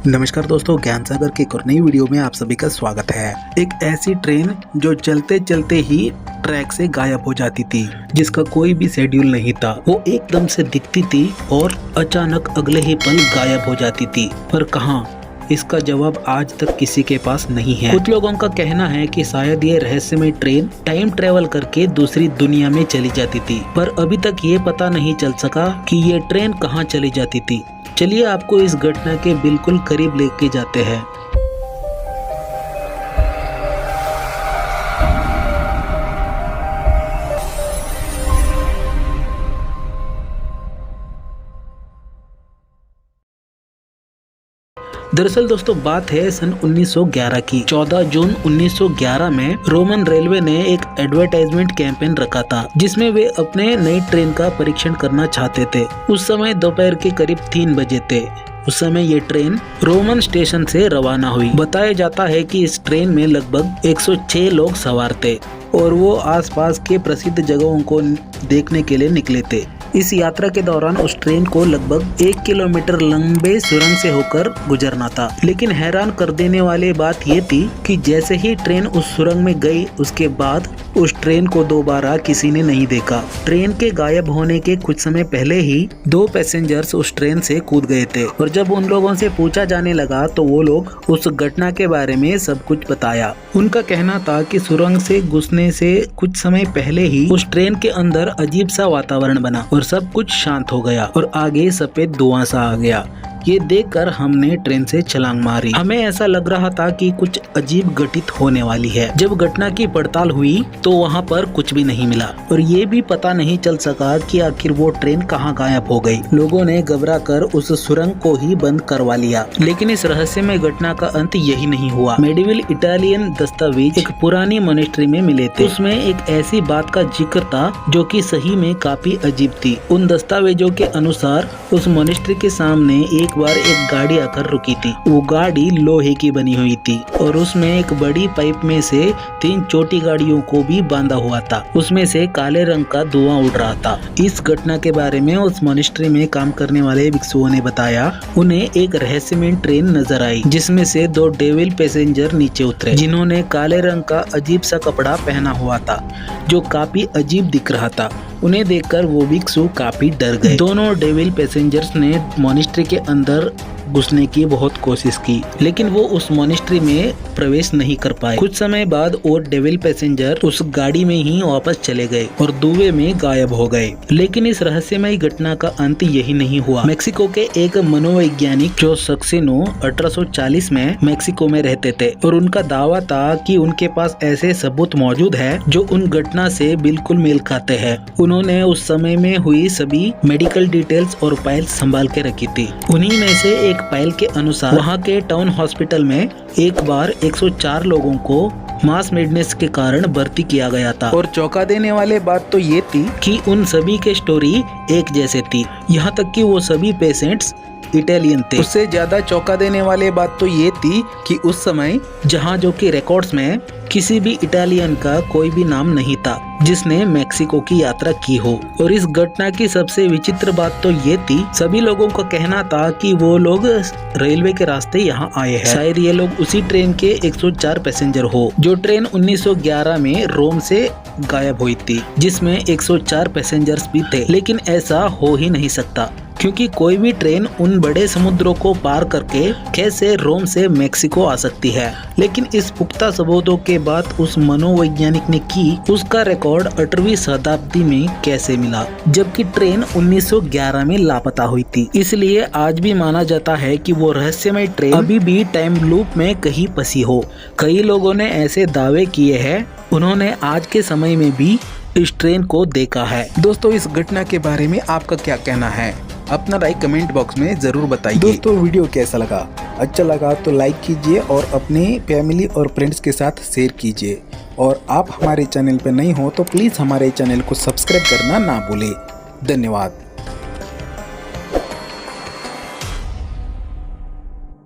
नमस्कार दोस्तों, ज्ञान सागर की एक और नई वीडियो में आप सभी का स्वागत है। एक ऐसी ट्रेन जो चलते चलते ही ट्रैक से गायब हो जाती थी, जिसका कोई भी शेड्यूल नहीं था। वो एकदम से दिखती थी और अचानक अगले ही पल गायब हो जाती थी। पर कहाँ, इसका जवाब आज तक किसी के पास नहीं है। कुछ लोगों का कहना है कि शायद ये रहस्यमय ट्रेन टाइम ट्रेवल करके दूसरी दुनिया में चली जाती थी, पर अभी तक ये पता नहीं चल सका कि ये ट्रेन कहाँ चली जाती थी। चलिए आपको इस घटना के बिल्कुल करीब लेके जाते हैं। दरअसल दोस्तों, बात है सन 1911 की। 14 जून 1911 में रोमन रेलवे ने एक एडवर्टाइजमेंट कैंपेन रखा था, जिसमें वे अपने नई ट्रेन का परीक्षण करना चाहते थे। उस समय दोपहर के करीब 3 बजे थे। उस समय ये ट्रेन रोमन स्टेशन से रवाना हुई। बताया जाता है कि इस ट्रेन में लगभग 106 लोग सवार थे और वो आसपास के प्रसिद्ध जगहों को देखने के लिए निकले थे। इस यात्रा के दौरान उस ट्रेन को लगभग 1 किलोमीटर लंबे सुरंग से होकर गुजरना था। लेकिन हैरान कर देने वाली बात ये थी कि जैसे ही ट्रेन उस सुरंग में गई, उसके बाद उस ट्रेन को दोबारा किसी ने नहीं देखा। ट्रेन के गायब होने के कुछ समय पहले ही 2 पैसेंजर्स उस ट्रेन से कूद गए थे और जब उन लोगों से पूछा जाने लगा तो वो लोग उस घटना के बारे में सब कुछ बताया। उनका कहना था कि सुरंग से घुसने से कुछ समय पहले ही उस ट्रेन के अंदर अजीब सा वातावरण बना और सब कुछ शांत हो गया और आगे सफेद धुआं सा आ गया। ये देखकर हमने ट्रेन से छलांग मारी। हमें ऐसा लग रहा था कि कुछ अजीब घटित होने वाली है। जब घटना की पड़ताल हुई तो वहाँ पर कुछ भी नहीं मिला और ये भी पता नहीं चल सका कि आखिर वो ट्रेन कहाँ गायब हो गई। लोगों ने घबराकर उस सुरंग को ही बंद करवा लिया। लेकिन इस रहस्यमय घटना का अंत यही नहीं हुआ। मेडिवल इटालियन दस्तावेज एक पुरानी मॉनेस्ट्री में मिले थे। उसमें एक ऐसी बात का जिक्र था जो कि सही में काफी अजीब थी। उन दस्तावेजों के अनुसार उस मॉनेस्ट्री के सामने एक बार एक गाड़ी आकर रुकी थी। वो गाड़ी लोहे की बनी हुई थी और उसमें एक बड़ी पाइप में से 3 छोटी गाड़ियों को भी बांधा हुआ था। उसमें से काले रंग का धुआं उड़ रहा था। इस घटना के बारे में उस मॉनेस्ट्री में काम करने वाले भिक्षुओं ने बताया, उन्हें एक रहस्यमय ट्रेन नजर आई जिसमें से 2 डेविल पैसेंजर नीचे उतरे, जिन्होंने काले रंग का अजीब सा कपड़ा पहना हुआ था जो काफी अजीब दिख रहा था। उन्हें देखकर वो भिक्षु काफी डर गए। दोनों डेविल पैसेंजर्स ने मॉनेस्ट्री के अंदर घुसने की बहुत कोशिश की, लेकिन वो उस मॉनेस्ट्री में प्रवेश नहीं कर पाए। कुछ समय बाद वो डेविल पैसेंजर उस गाड़ी में ही वापस चले गए और धुएं में गायब हो गए। लेकिन इस रहस्यमय घटना का अंत यही नहीं हुआ। मेक्सिको के एक मनोवैज्ञानिक जो सक्सेनो 1840 में मेक्सिको में रहते थे और उनका दावा था कि उनके पास ऐसे सबूत मौजूद है जो उन घटना से बिल्कुल मेल खाते हैं। उन्होंने उस समय में हुई सभी मेडिकल डिटेल्स और फाइल्स संभाल के रखी थी। उन्हीं में से एक फाइल के अनुसार वहाँ के टाउन हॉस्पिटल में एक बार 104 लोगों को मास मेडनेस के कारण भर्ती किया गया था और चौंका देने वाली बात तो ये थी कि उन सभी के स्टोरी एक जैसे थी, यहाँ तक कि वो सभी पेशेंट्स इटालियन थे। उससे ज्यादा चौंका देने वाली बात तो ये थी कि उस समय जहाजों के रिकॉर्ड्स में किसी भी इटालियन का कोई भी नाम नहीं था जिसने मेक्सिको की यात्रा की हो। और इस घटना की सबसे विचित्र बात तो ये थी, सभी लोगों का कहना था कि वो लोग रेलवे के रास्ते यहाँ आए हैं। शायद ये लोग उसी ट्रेन के 104 पैसेंजर हो जो ट्रेन 1911 में रोम से गायब हुई थी, जिसमें 104 पैसेंजर्स भी थे। लेकिन ऐसा हो ही नहीं सकता, क्योंकि कोई भी ट्रेन उन बड़े समुद्रों को पार करके कैसे रोम से मेक्सिको आ सकती है। लेकिन इस पुख्ता सबूतों के बाद उस मनोवैज्ञानिक ने की उसका रिकॉर्ड 18वीं शताब्दी में कैसे मिला, जबकि ट्रेन 1911 में लापता हुई थी। इसलिए आज भी माना जाता है कि वो रहस्यमय ट्रेन अभी भी टाइम लूप में कहीं फंसी हो। कई लोगों ने ऐसे दावे किए हैं, उन्होंने आज के समय में भी इस ट्रेन को देखा है। दोस्तों, इस घटना के बारे में आपका क्या कहना है? अपना राय कमेंट बॉक्स में जरूर बताइए। दोस्तों, वीडियो कैसा लगा? अच्छा लगा तो लाइक कीजिए और अपने फैमिली और फ्रेंड्स के साथ शेयर कीजिए। और आप हमारे चैनल पर नए हो तो प्लीज़ हमारे चैनल को सब्सक्राइब करना ना भूलें। धन्यवाद।